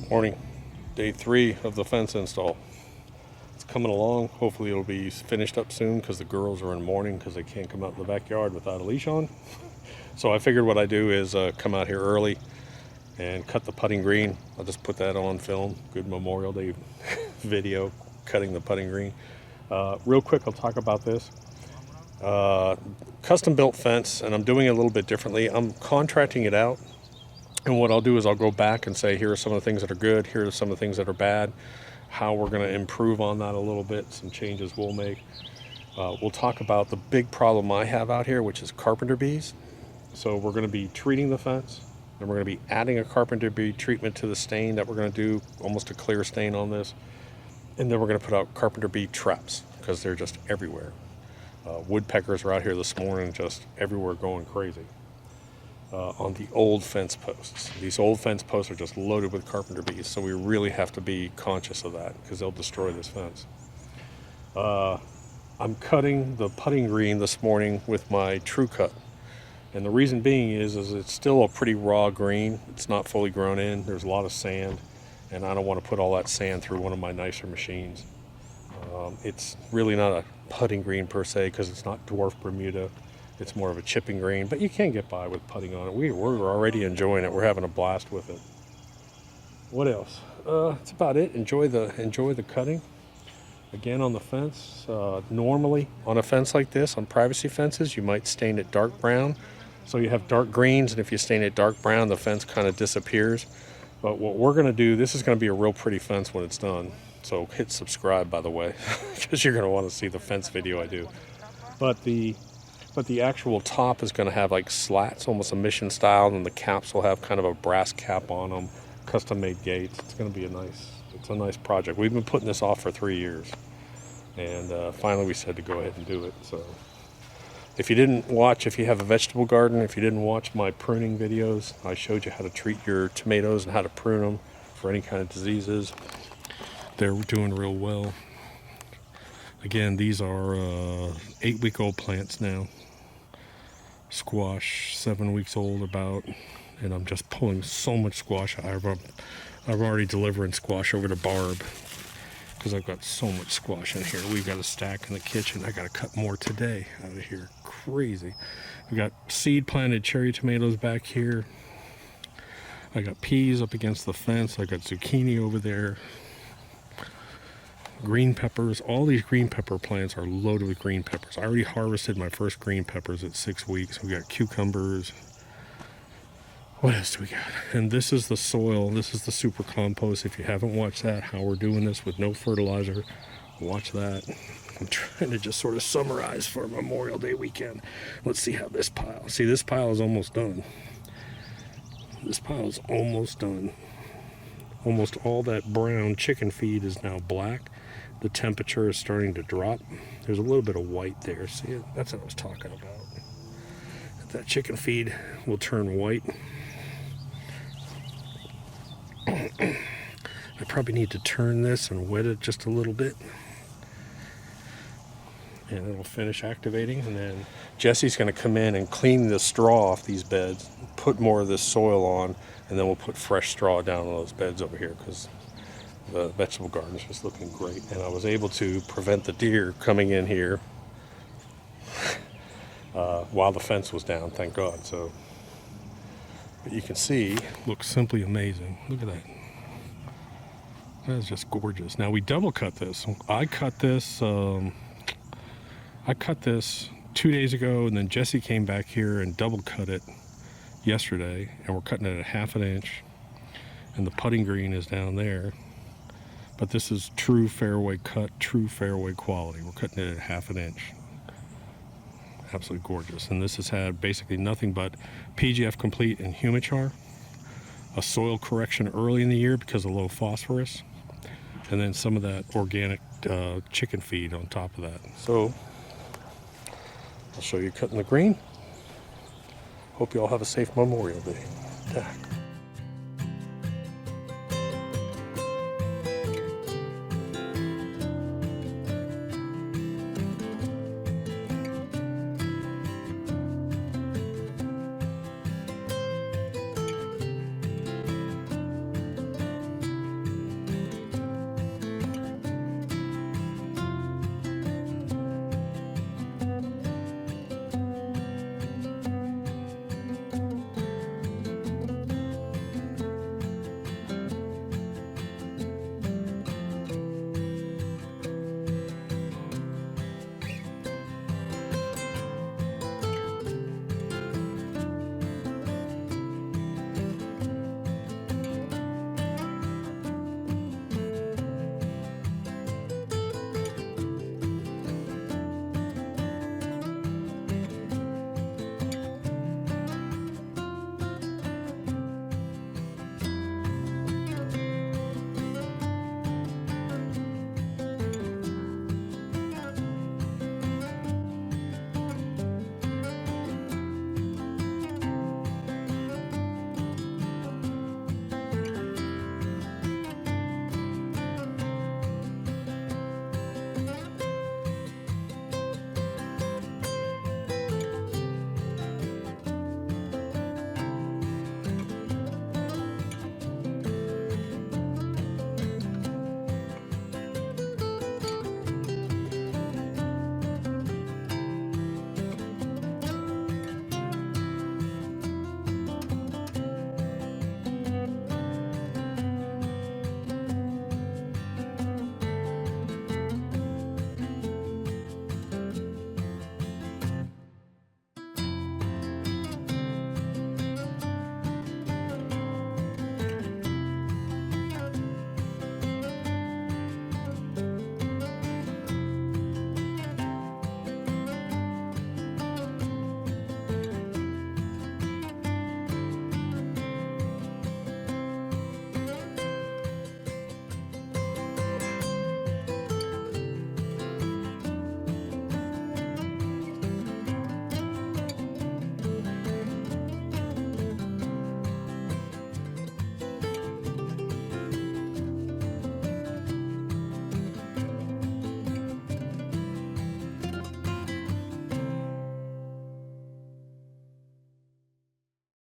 Morning, day 3 of the fence install. It's coming along. Hopefully it'll be finished up soon because the girls are in mourning because they can't come out in the backyard without a leash on. So I figured what I do is come out here early and cut the putting green. I'll just put that on film. Good Memorial Day video, cutting the putting green. Real quick, I'll talk about this. Custom built fence, and I'm doing it a little bit differently. I'm contracting it out. And what I'll do is I'll go back and say, here are some of the things that are good, here are some of the things that are bad, how we're going to improve on that a little bit, some changes we'll make. We'll talk about the big problem I have out here, which is carpenter bees. So we're going to be treating the fence, and we're going to be adding a carpenter bee treatment to the stain that we're going to do, almost a clear stain on this. And then we're going to put out carpenter bee traps because they're just everywhere. Woodpeckers are out here this morning, just everywhere going crazy. On the old fence posts. These old fence posts are just loaded with carpenter bees, so we really have to be conscious of that because they'll destroy this fence. I'm cutting the putting green this morning with my True Cut, and the reason being is it's still a pretty raw green. It's not fully grown in. There's a lot of sand, and I don't want to put all that sand through one of my nicer machines. It's really not a putting green per se because it's not dwarf Bermuda. It's more of a chipping green, but you can get by with putting on it. We're already enjoying it. We're having a blast with it. What else? That's about it. Enjoy the cutting. Again, on the fence, normally on a fence like this, on privacy fences, you might stain it dark brown. So you have dark greens, and if you stain it dark brown, the fence kind of disappears. But what we're going to do, this is going to be a real pretty fence when it's done. So hit subscribe, by the way, because you're going to want to see the fence video I do. But the actual top is going to have like slats, almost a mission style, and the caps will have kind of a brass cap on them, custom made gates. It's going to be a nice project. We've been putting this off for 3 years, and finally we said to go ahead and do it. So if you have a vegetable garden, if you didn't watch my pruning videos, I showed you how to treat your tomatoes and how to prune them for any kind of diseases. They're doing real well. Again, these are 8-week-old plants now. Squash, 7 weeks old about, and I'm just pulling so much squash. I'm already delivering squash over to Barb because I've got so much squash in here. We've got a stack in the kitchen. I got to cut more today out of here. Crazy. We got seed planted cherry tomatoes back here. I got peas up against the fence. I got zucchini over there. Green peppers. All these green pepper plants are loaded with green peppers. I already harvested my first green peppers at 6 weeks. We got cucumbers. What else do we got? And this is the soil. This is the super compost. If you haven't watched that, how we're doing this with no fertilizer, watch that. I'm trying to just sort of summarize for Memorial Day weekend. Let's see how this pile. See, this pile is almost done. This pile is almost done. Almost all that brown chicken feed is now black. The temperature is starting to drop. There's a little bit of white there. See it? That's what I was talking about. That chicken feed will turn white. I probably need to turn this and wet it just a little bit. And it'll finish activating. And then Jesse's going to come in and clean the straw off these beds, put more of this soil on, and then we'll put fresh straw down on those beds over here because the vegetable garden is just looking great. And I was able to prevent the deer coming in here while the fence was down, thank God. So, but you can see, looks simply amazing. Look at that. That is just gorgeous. Now we double cut this. I cut this 2 days ago, and then Jesse came back here and double cut it yesterday, and we're cutting it at 1/2 inch, and the putting green is down there. But this is true fairway cut, true fairway quality. We're cutting it at 1/2 inch. Absolutely gorgeous. And this has had basically nothing but PGF Complete and Humichar, a soil correction early in the year because of low phosphorus, and then some of that organic chicken feed on top of that. So I'll show you cutting the green. Hope you all have a safe Memorial Day.